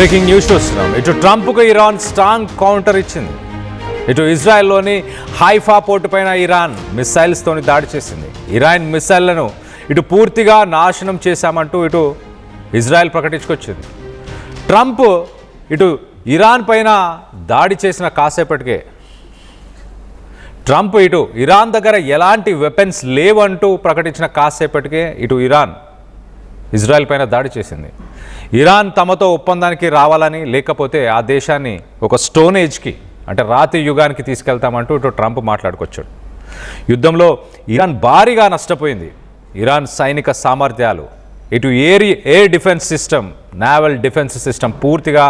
Breaking news చూస్తున్నాం. ఇటు ట్రంప్కు Iran strong counter ఇచ్చింది. ఇటు ఇజ్రాయెల్లోని హైఫా పోర్టు పైన ఇరాన్ మిసైల్స్తోని దాడి చేసింది. ఇరాన్ మిసైళ్లను ఇటు పూర్తిగా నాశనం చేశామంటూ ఇటు ఇజ్రాయెల్ ప్రకటించుకొచ్చింది. ట్రంప్ ఇటు ఇరాన్ పైన దాడి చేసిన కాసేపటికే ట్రంప్ ఇటు ఇరాన్ దగ్గర ఎలాంటి వెపన్స్ లేవంటూ ప్రకటించిన కాసేపటికే ఇటు ఇరాన్ ఇజ్రాయెల్ పైన దాడి చేసింది. ఇరాన్ తమతో ఒప్పందానికి రావాలని, లేకపోతే ఆ దేశాన్ని ఒక స్టోన్ ఏజ్కి అంటే రాతి యుగానికి తీసుకెళ్తామంటూ ఇటు ట్రంప్ మాట్లాడుకొచ్చాడు. యుద్ధంలో ఇరాన్ భారీగా నష్టపోయింది. ఇరాన్ సైనిక సామర్థ్యాలు, ఇటు air defence system, naval defence system పూర్తిగా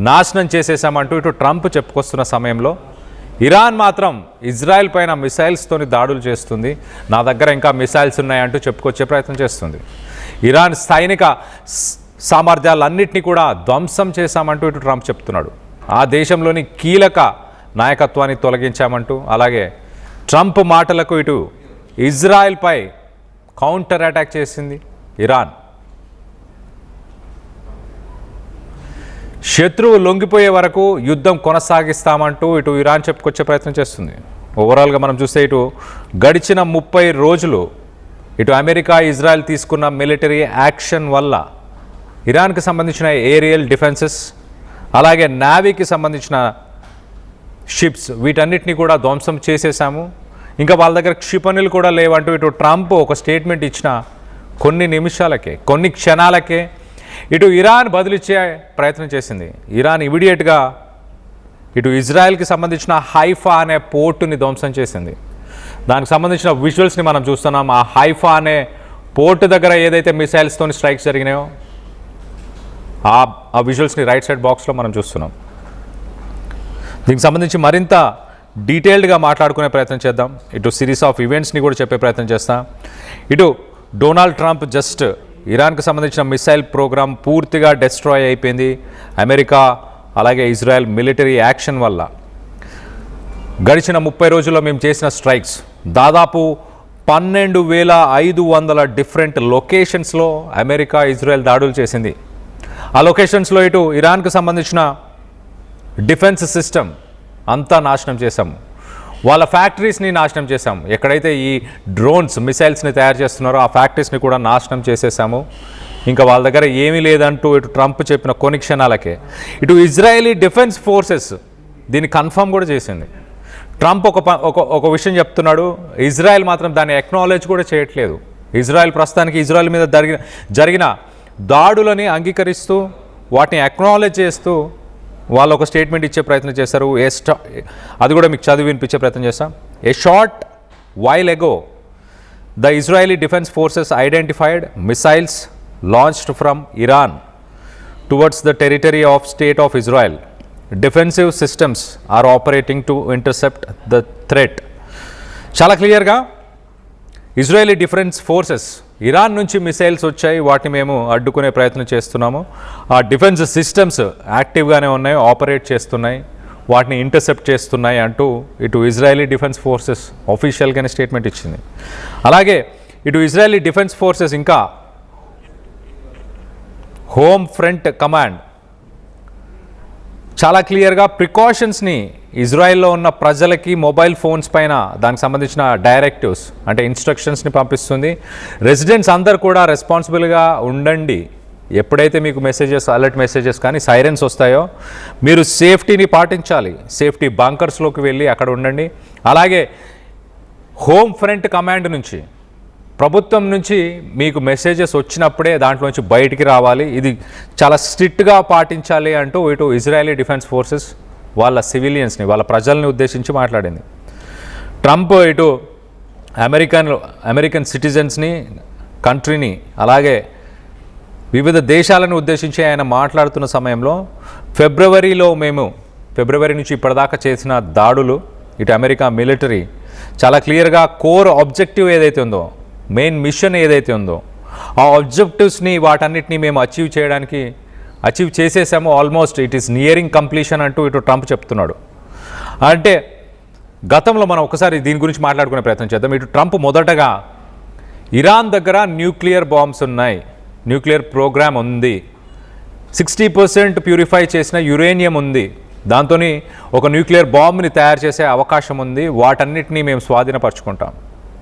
నాశనం చేసేసామంటూ ఇటు ట్రంప్ చెప్పుకొస్తున్న సమయంలో ఇరాన్ మాత్రం ఇజ్రాయెల్ పైన మిసైల్స్తోని దాడులు చేస్తుంది. నా దగ్గర ఇంకా మిసైల్స్ ఉన్నాయంటూ చెప్పుకొచ్చే ప్రయత్నం చేస్తుంది. ఇరాన్ సైనిక సామర్థ్యాలన్నింటినీ కూడా ధ్వంసం చేశామంటూ ఇటు ట్రంప్ చెప్తున్నాడు. ఆ దేశంలోని కీలక నాయకత్వాన్ని తొలగించామంటూ, అలాగే ట్రంప్ మాటలకు ఇటు ఇజ్రాయెల్పై కౌంటర్ అటాక్ చేసింది ఇరాన్. శత్రువు లొంగిపోయే వరకు యుద్ధం కొనసాగిస్తామంటూ ఇటు ఇరాన్ చెప్పుకొచ్చే ప్రయత్నం చేస్తుంది. ఓవరాల్గా మనం చూస్తే ఇటు గడిచిన 30 రోజులు ఇటు అమెరికా ఇజ్రాయెల్ తీసుకున్న మిలిటరీ యాక్షన్ వల్ల ఇరాన్కి సంబంధించిన ఏరియల్ డిఫెన్సెస్, అలాగే నేవీకి సంబంధించిన షిప్స్ వీటన్నిటిని కూడా ధ్వంసం చేసేసాము. ఇంకా వాళ్ళ దగ్గర క్షిపణులు కూడా లేవంటూ ఇటు ట్రంప్ ఒక స్టేట్మెంట్ ఇచ్చిన కొన్ని నిమిషాలకే, కొన్ని క్షణాలకే ఇటు ఇరాన్ బదులిచ్చే ప్రయత్నం చేసింది. ఇరాన్ ఇమీడియట్గా ఇటు ఇజ్రాయెల్కి సంబంధించిన హైఫా అనే పోర్టుని ధ్వంసం చేసింది. దానికి సంబంధించిన విజువల్స్ని మనం చూస్తున్నాం. ఆ హైఫా అనే పోర్టు దగ్గర ఏదైతే మిసైల్స్తో స్ట్రైక్స్ జరిగినాయో ఆ విజువల్స్ని రైట్ సైడ్ బాక్స్లో మనం చూస్తున్నాం. దీనికి సంబంధించి మరింత డీటెయిల్డ్గా మాట్లాడుకునే ప్రయత్నం చేద్దాం. ఇటు సిరీస్ ఆఫ్ ఈవెంట్స్ని కూడా చెప్పే ప్రయత్నం చేస్తాం. ఇటు డొనాల్డ్ ట్రంప్ జస్ట్ ఇరాన్కి సంబంధించిన మిసైల్ ప్రోగ్రామ్ పూర్తిగా డెస్ట్రాయ్ అయిపోయింది అమెరికా అలాగే ఇజ్రాయెల్ మిలిటరీ యాక్షన్ వల్ల. గడిచిన 30 రోజుల్లో మేము చేసిన స్ట్రైక్స్ దాదాపు 12,500 డిఫరెంట్ లొకేషన్స్లో అమెరికా ఇజ్రాయెల్ దాడులు చేసింది. ఆ లొకేషన్స్లో ఇటు ఇరాన్కి సంబంధించిన డిఫెన్స్ సిస్టమ్ అంతా నాశనం చేశాము. వాళ్ళ ఫ్యాక్టరీస్ని నాశనం చేశాము. ఎక్కడైతే ఈ డ్రోన్స్ మిసైల్స్ని తయారు చేస్తున్నారో ఆ ఫ్యాక్టరీస్ని కూడా నాశనం చేసేసాము. ఇంకా వాళ్ళ దగ్గర ఏమీ లేదంటూ ఇటు ట్రంప్ చెప్పిన కొన్ని క్షణాలకే ఇటు ఇజ్రాయేలీ డిఫెన్స్ ఫోర్సెస్ దీన్ని కన్ఫర్మ్ కూడా చేసింది. ట్రంప్ ఒక విషయం చెప్తున్నాడు, ఇజ్రాయెల్ మాత్రం దాన్ని అక్నాలెడ్జ్ కూడా చేయట్లేదు. ఇజ్రాయెల్ ప్రస్తుతానికి ఇజ్రాయెల్ మీద జరిగిన దాడులని అంగీకరిస్తూ వాటిని అక్నాలెడ్జ్ చేస్తూ వాళ్ళు ఒక స్టేట్మెంట్ ఇచ్చే ప్రయత్నం చేశారు. అది కూడా మీకు చదివి వినిపించే ప్రయత్నం చేస్తాం. A short while ago the Israeli defence forces identified missiles launched from Iran towards the territory of state of Israel. Defensive systems are operating to intercept the threat. చాలా క్లియర్గా ఇజ్రాయలీ డిఫెన్స్ ఫోర్సెస్ ఇరాన్ నుంచి missiles వచ్చాయి, వాటిని మేము అడ్డుకునే ప్రయత్నం చేస్తున్నాము. ఆ డిఫెన్స్ సిస్టమ్స్ యాక్టివ్గానే ఉన్నాయి, ఆపరేట్ చేస్తున్నాయి, వాటిని ఇంటర్సెప్ట్ చేస్తున్నాయి అంటూ ఇటు ఇజ్రాయలీ డిఫెన్స్ ఫోర్సెస్ ఆఫీషియల్గానే స్టేట్మెంట్ ఇచ్చింది. అలాగే ఇటు ఇజ్రాయలీ డిఫెన్స్ ఫోర్సెస్ ఇంకా హోమ్ ఫ్రంట్ కమాండ్ చాలా క్లియర్గా ప్రికాషన్స్ని ఇజ్రాయెల్లో ఉన్న ప్రజలకి మొబైల్ ఫోన్స్ పైన దానికి సంబంధించిన డైరెక్టివ్స్ అంటే ఇన్స్ట్రక్షన్స్ని పంపిస్తుంది. రెసిడెంట్స్ అందరు కూడా రెస్పాన్సిబుల్గా ఉండండి. ఎప్పుడైతే మీకు మెసేజెస్, అలర్ట్ మెసేజెస్ కానీ సైరన్స్ వస్తాయో మీరు సేఫ్టీని పాటించాలి. సేఫ్టీ బంకర్స్లోకి వెళ్ళి అక్కడ ఉండండి. అలాగే హోమ్ ఫ్రంట్ కమాండ్ నుంచి, ప్రభుత్వం నుంచి మీకు మెసేజెస్ వచ్చినప్పుడే దాంట్లో నుంచి బయటికి రావాలి. ఇది చాలా స్ట్రిక్ట్గా పాటించాలి అంటూ ఇటు ఇజ్రాయలీ డిఫెన్స్ ఫోర్సెస్ వాళ్ళ సివిలియన్స్ని, వాళ్ళ ప్రజల్ని ఉద్దేశించి మాట్లాడింది. ట్రంప్ ఇటు అమెరికన్ సిటిజన్స్ని, కంట్రీని, అలాగే వివిధ దేశాలను ఉద్దేశించి ఆయన మాట్లాడుతున్న సమయంలో ఫిబ్రవరి నుంచి ఇప్పటిదాకా చేసిన దాడులు ఇటు అమెరికా మిలిటరీ చాలా క్లియర్గా కోర్ ఆబ్జెక్టివ్ ఏదైతే ఉందో, మెయిన్ మిషన్ ఏదైతే ఉందో ఆ ఆబ్జెక్టివ్స్ని వాటన్నిటిని మేము అచీవ్ చేసేసాము. Almost it is nearing completion అంటూ ఇటు ట్రంప్ చెప్తున్నాడు. అంటే గతంలో మనం ఒకసారి దీని గురించి మాట్లాడుకునే ప్రయత్నం చేద్దాం. ఇటు ట్రంప్ మొదటగా ఇరాన్ దగ్గర న్యూక్లియర్ బాంబ్స్ ఉన్నాయి, న్యూక్లియర్ ప్రోగ్రామ్ ఉంది, 60% ప్యూరిఫై చేసిన యురేనియం ఉంది. దాంతో ఒక న్యూక్లియర్ బాంబ్ని తయారు చేసే అవకాశం ఉంది. వాటన్నిటినీ మేము స్వాధీనపరచుకుంటాం.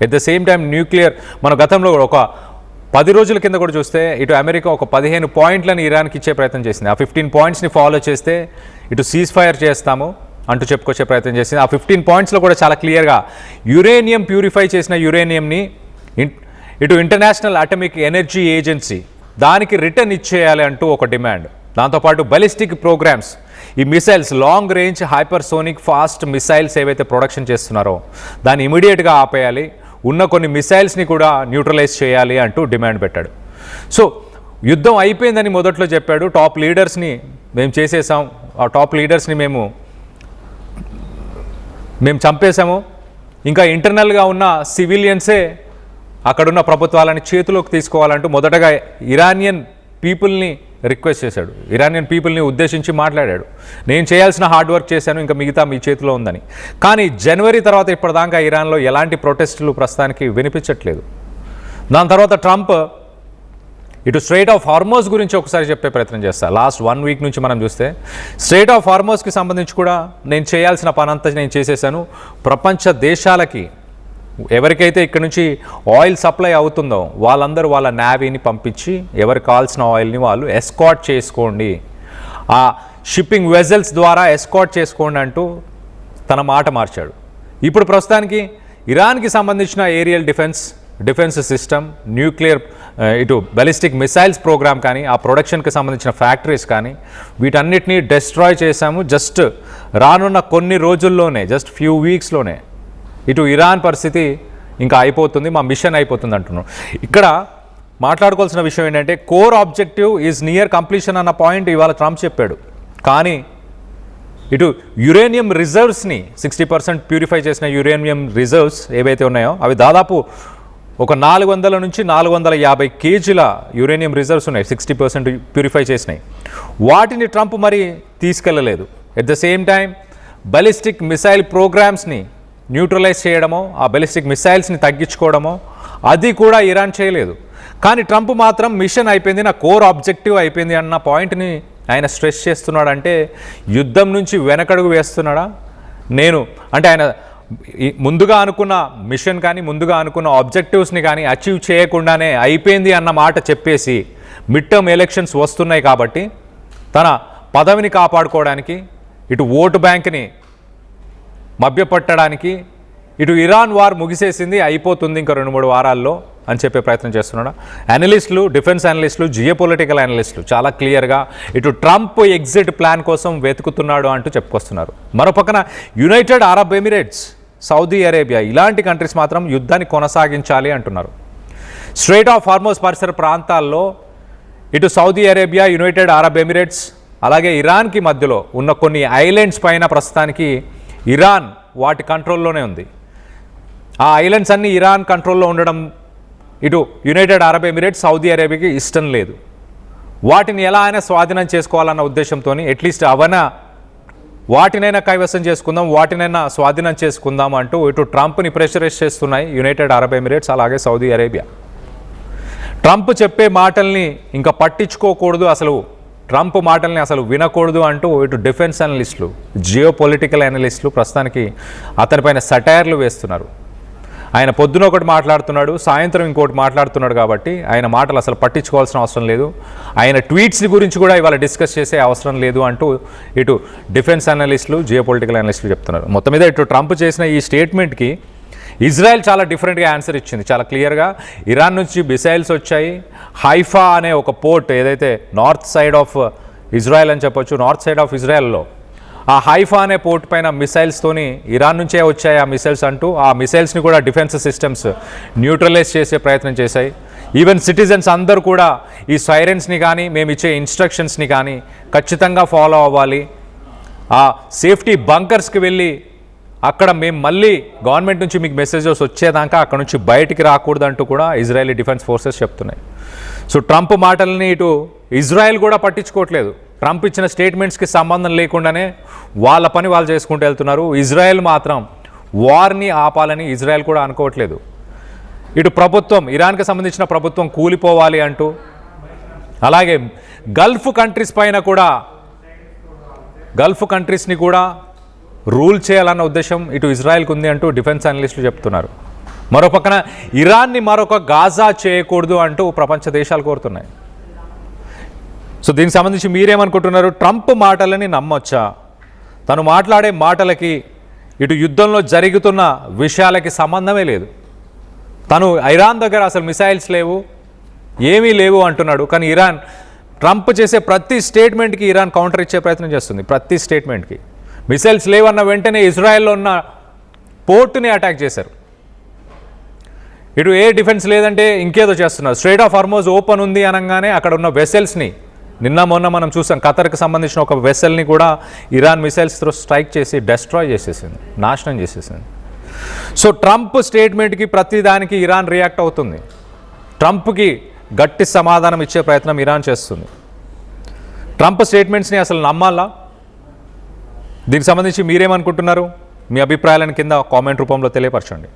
At the same time nuclear మన గతంలో ఒక 10 రోజుల కింద కూడా చూస్తే ఇటు అమెరికా ఒక 15 పాయింట్లను ఇరాన్కి ఇచ్చే ప్రయత్నం చేసింది. ఆ 15 పాయింట్స్ని ఫాలో చేస్తే ఇటు సీజ్ ఫైర్ చేస్తాము అంటూ చెప్పుకొచ్చే ప్రయత్నం చేసింది. ఆ 15 పాయింట్స్లో కూడా చాలా క్లియర్గా యురేనియం ప్యూరిఫై చేసిన యురేనియంని ఇటు ఇంటర్నేషనల్ అటమిక్ ఎనర్జీ ఏజెన్సీ దానికి రిటర్న్ ఇచ్చేయాలి అంటూ ఒక డిమాండ్. దాంతోపాటు బలిస్టిక్ ప్రోగ్రామ్స్, ఈ missiles long range hypersonic fast missiles ఏవైతే ప్రొడక్షన్ చేస్తున్నారో దాన్ని ఇమీడియట్గా ఆపేయాలి, ఉన్న కొన్ని మిసైల్స్ని కూడా న్యూట్రలైజ్ చేయాలి అంటూ డిమాండ్ పెట్టాడు. సో యుద్ధం అయిపోయిందని మొదట్లో చెప్పాడు. టాప్ లీడర్స్ని మేము చేసేసాం, ఆ టాప్ లీడర్స్ని మేము చంపేశాము, ఇంకా ఇంటర్నల్గా ఉన్న సివిలియన్సే అక్కడున్న ప్రభుత్వాలని చేతిలోకి తీసుకోవాలంటూ మొదటగా ఇరానియన్ పీపుల్ని రిక్వెస్ట్ చేశాడు. ఇరానియన్ పీపుల్ని ఉద్దేశించి మాట్లాడాడు. నేను చేయాల్సిన హార్డ్ వర్క్ చేశాను, ఇంకా మిగతా మీ చేతిలో ఉందని. కానీ జనవరి తర్వాత ఇప్పటిదాకా ఇరాన్లో ఎలాంటి ప్రొటెస్టులు ప్రస్తుతానికి వినిపించట్లేదు. దాని తర్వాత ట్రంప్ ఇటు స్ట్రైట్ ఆఫ్ హార్మోస్ గురించి ఒకసారి చెప్పే ప్రయత్నం చేస్తారు. లాస్ట్ 1 వీక్ నుంచి మనం చూస్తే స్ట్రైట్ ఆఫ్ హార్మోస్కి సంబంధించి కూడా నేను చేయాల్సిన పనంతా నేను చేసేసాను. ప్రపంచ దేశాలకి ఎవరికైతే ఇక్కడ నుంచి ఆయిల్ సప్లై అవుతుందో వాళ్ళందరూ వాళ్ళ నేవీని పంపించి ఎవరికి కావాల్సిన ఆయిల్ని వాళ్ళు ఎస్కాట్ చేసుకోండి, ఆ షిప్పింగ్ వెజల్స్ ద్వారా ఎస్కాట్ చేసుకోండి అంటూ తన మాట మార్చాడు. ఇప్పుడు ప్రస్తుతానికి ఇరాన్కి సంబంధించిన ఏరియల్ డిఫెన్స్ సిస్టమ్, న్యూక్లియర్ ఇటు బలిస్టిక్ మిసైల్స్ ప్రోగ్రామ్ కానీ ఆ ప్రొడక్షన్కి సంబంధించిన ఫ్యాక్టరీస్ కానీ వీటన్నిటినీ డెస్ట్రాయ్ చేశాము. జస్ట్ రానున్న కొన్ని రోజుల్లోనే, జస్ట్ ఫ్యూ వీక్స్లోనే ఇటు ఇరాన్ పరిస్థితి ఇంకా అయిపోతుంది, మా మిషన్ అయిపోతుంది అంటున్నాం. ఇక్కడ మాట్లాడుకోవాల్సిన విషయం ఏంటంటే core objective is near completion అన్న పాయింట్ ఇవాళ ట్రంప్ చెప్పాడు. కానీ ఇటు యురేనియం రిజర్వ్స్ని 60% ప్యూరిఫై చేసిన యురేనియం రిజర్వ్స్ ఏవైతే ఉన్నాయో అవి దాదాపు ఒక 400 నుంచి 450 కేజీల యురేనియం రిజర్వ్స్ ఉన్నాయి, 60% ప్యూరిఫై చేసినాయి. వాటిని ట్రంప్ మరి తీసుకెళ్ళలేదు. At the same time ballistic missile ప్రోగ్రామ్స్ని న్యూట్రలైజ్ చేయడమో, ఆ బలిస్టిక్ మిసైల్స్ని తగ్గించుకోవడమో అది కూడా ఇరాన్ చేయలేదు. కానీ ట్రంప్ మాత్రం మిషన్ అయిపోయింది, నా కోర్ ఆబ్జెక్టివ్ అయిపోయింది అన్న పాయింట్ని ఆయన స్ట్రెస్ చేస్తున్నాడంటే యుద్ధం నుంచి వెనకడుగు వేస్తున్నాడా? అంటే ఆయన ముందుగా అనుకున్న మిషన్ కానీ ముందుగా అనుకున్న ఆబ్జెక్టివ్స్ని కానీ అచీవ్ చేయకుండానే అయిపోయింది అన్న మాట చెప్పేసి మిడ్ టర్మ్ ఎలక్షన్స్ వస్తున్నాయి కాబట్టి తన పదవిని కాపాడుకోవడానికి, ఇటు ఓటు బ్యాంక్ని మభ్యపట్టడానికి, ఇటు ఇరాన్ వార్ ముగిసేసింది అయిపోతుంది ఇంకా 2-3 వారాల్లో అని చెప్పే ప్రయత్నం చేస్తున్నాడు. అనలిస్టులు, డిఫెన్స్ అనలిస్టులు, జియోపొలిటికల్ అనలిస్టులు చాలా క్లియర్గా ఇటు ట్రంప్ ఎగ్జిట్ ప్లాన్ కోసం వెతుకుతున్నాడు అంటూ చెప్పుకొస్తున్నారు. మరోపక్కన United Arab Emirates, Saudi Arabia ఇలాంటి కంట్రీస్ మాత్రం యుద్ధాన్ని కొనసాగించాలి అంటున్నారు. స్ట్రైట్ ఆఫ్ హార్మోస్ పరిసర ప్రాంతాల్లో ఇటు Saudi Arabia, United Arab Emirates అలాగే ఇరాన్కి మధ్యలో ఉన్న కొన్ని ఐలాండ్స్ పైన ప్రస్తుతానికి ఇరాన్ వాటి కంట్రోల్లోనే ఉంది. ఆ ఐలాండ్స్ అన్నీ ఇరాన్ కంట్రోల్లో ఉండడం ఇటు యునైటెడ్ అరబ్ ఎమిరేట్స్, సౌదీ అరేబియాకి ఇష్టం లేదు. వాటిని ఎలా అయినా స్వాధీనం చేసుకోవాలన్న ఉద్దేశంతో అట్లీస్ట్ వాటినైనా కైవసం చేసుకుందాం, వాటినైనా స్వాధీనం చేసుకుందాం అంటూ ఇటు ట్రంప్ని ప్రెషరైజ్ చేస్తున్నాయి యునైటెడ్ అరబ్ ఎమిరేట్స్ అలాగే సౌదీ అరేబియా. ట్రంప్ చెప్పే మాటల్ని ఇంకా పట్టించుకోకూడదు, అసలు ట్రంప్ మాటల్ని అసలు వినకూడదు అంటూ ఇటు డిఫెన్స్ అనలిస్టులు, జియోపొలిటికల్ అనలిస్టులు ప్రస్తుతానికి అతనిపైన సటైర్లు వేస్తున్నారు. ఆయన పొద్దున ఒకటి మాట్లాడుతున్నాడు, సాయంత్రం ఇంకోటి మాట్లాడుతున్నాడు కాబట్టి ఆయన మాటలు అసలు పట్టించుకోవాల్సిన అవసరం లేదు, ఆయన ట్వీట్స్ గురించి కూడా ఇవాళ డిస్కస్ చేసే అవసరం లేదు అంటూ ఇటు డిఫెన్స్ అనలిస్టులు, జియోపొలిటికల్ అనలిస్టులు చెప్తున్నారు. మొత్తం మీద ఇటు ట్రంప్ చేసిన ఈ స్టేట్మెంట్కి ఇజ్రాయెల్ చాలా డిఫరెంట్గా ఆన్సర్ ఇచ్చింది. చాలా క్లియర్గా ఇరాన్ నుంచి మిసైల్స్ వచ్చాయి. హైఫా అనే ఒక పోర్ట్ ఏదైతే నార్త్ సైడ్ ఆఫ్ ఇజ్రాయెల్ అని చెప్పొచ్చు, నార్త్ సైడ్ ఆఫ్ ఇజ్రాయెల్లో ఆ హైఫా అనే పోర్ట్ పైన మిసైల్స్తోని ఇరాన్ నుంచే వచ్చాయి ఆ మిసైల్స్ అంటూ ఆ మిసైల్స్ని కూడా డిఫెన్స్ సిస్టమ్స్ న్యూట్రలైజ్ చేసే ప్రయత్నం చేశాయి. ఈవెన్ సిటిజన్స్ అందరూ కూడా ఈ సైరన్స్ని కానీ మేము ఇచ్చే ఇన్స్ట్రక్షన్స్ని కానీ ఖచ్చితంగా ఫాలో అవ్వాలి, ఆ సేఫ్టీ బంకర్స్కి వెళ్ళి అక్కడ మేము మళ్ళీ గవర్నమెంట్ నుంచి మీకు మెసేజెస్ వచ్చేదాకా అక్కడ నుంచి బయటికి రాకూడదంటూ కూడా ఇజ్రాయలీ డిఫెన్స్ ఫోర్సెస్ చెప్తున్నాయి. సో ట్రంప్ మాటల్ని ఇటు ఇజ్రాయెల్ కూడా పట్టించుకోవట్లేదు. ట్రంప్ ఇచ్చిన స్టేట్మెంట్స్కి సంబంధం లేకుండానే వాళ్ళ పని వాళ్ళు చేసుకుంటూ వెళ్తున్నారు. ఇజ్రాయెల్ మాత్రం వార్ని ఆపాలని ఇజ్రాయెల్ కూడా అనుకోవట్లేదు. ఇటు ప్రభుత్వం, ఇరాన్కి సంబంధించిన ప్రభుత్వం కూలిపోవాలి అంటూ, అలాగే గల్ఫ్ కంట్రీస్ పైన కూడా గల్ఫ్ కంట్రీస్ని కూడా రూల్ చేయాలన్న ఉద్దేశం ఇటు ఇజ్రాయెల్కి ఉంది అంటూ డిఫెన్స్ అనలిస్టులు చెప్తున్నారు. మరో పక్కన ఇరాన్ని మరొక గాజా చేయకూడదు అంటూ ప్రపంచ దేశాలు కోరుతున్నాయి. సో దీనికి సంబంధించి మీరేమనుకుంటున్నారు? ట్రంప్ మాటలని నమ్మొచ్చా? తను మాట్లాడే మాటలకి ఇటు యుద్ధంలో జరుగుతున్న విషయాలకి సంబంధమే లేదు. తను ఇరాన్ దగ్గర అసలు మిసైల్స్ లేవు, ఏమీ లేవు అంటున్నాడు. కానీ ఇరాన్ ట్రంప్ చేసే ప్రతి స్టేట్మెంట్కి ఇరాన్ కౌంటర్ ఇచ్చే ప్రయత్నం చేస్తుంది. ప్రతి స్టేట్మెంట్కి మిసైల్స్ లేవన్న వెంటనే ఇజ్రాయెల్లో ఉన్న పోర్టుని అటాక్ చేశారు. ఇటు ఏ డిఫెన్స్ లేదంటే ఇంకేదో చేస్తున్నారు. స్ట్రైట్ ఆఫ్ హార్మోజ్ ఓపెన్ ఉంది అనగానే అక్కడ ఉన్న వెసెల్స్ని నిన్న మొన్న మనం చూసాం. ఖతర్కి సంబంధించిన ఒక వెసెల్ని కూడా ఇరాన్ మిసైల్స్తో స్ట్రైక్ చేసి డెస్ట్రాయ్ చేసేసింది, నాశనం చేసేసింది. సో ట్రంప్ స్టేట్మెంట్కి ప్రతి దానికి ఇరాన్ రియాక్ట్ అవుతుంది. ట్రంప్కి గట్టి సమాధానం ఇచ్చే ప్రయత్నం ఇరాన్ చేస్తుంది. ట్రంప్ స్టేట్మెంట్స్ని అసలు నమ్మాలా? దీనికి సంబంధించి మీరేమనుకుంటున్నారు? మీ అభిప్రాయాలను కింద కామెంట్ రూపంలో తెలియపరచండి.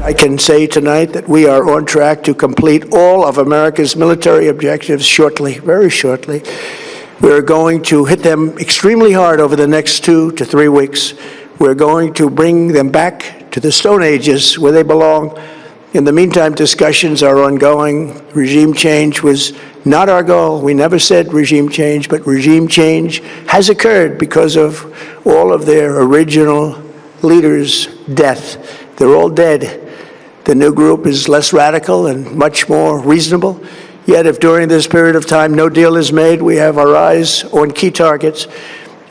I can say tonight that we are on track to complete all of America's military objectives shortly, very shortly. We are going to hit them extremely hard over the next 2 to 3 weeks. We're going to bring them back to the Stone Ages where they belong. In the meantime, discussions are ongoing. Regime change was not our goal. We never said regime change, but regime change has occurred because of all of their original leaders' death. They're all dead. The new group is less radical and much more reasonable. Yet if during this period of time no deal is made, we have our eyes on key targets.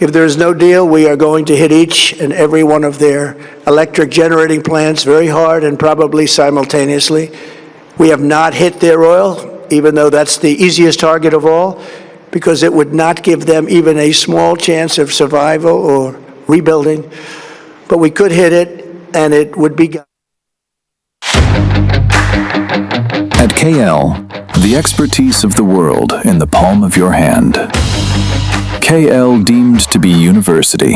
If there is no deal, we are going to hit each and every one of their electric generating plants very hard and probably simultaneously. We have not hit their oil, even though that's the easiest target of all, because it would not give them even a small chance of survival or rebuilding. But we could hit it, and it would be gone. At KL, the expertise of the world in the palm of your hand. KL deemed to be university.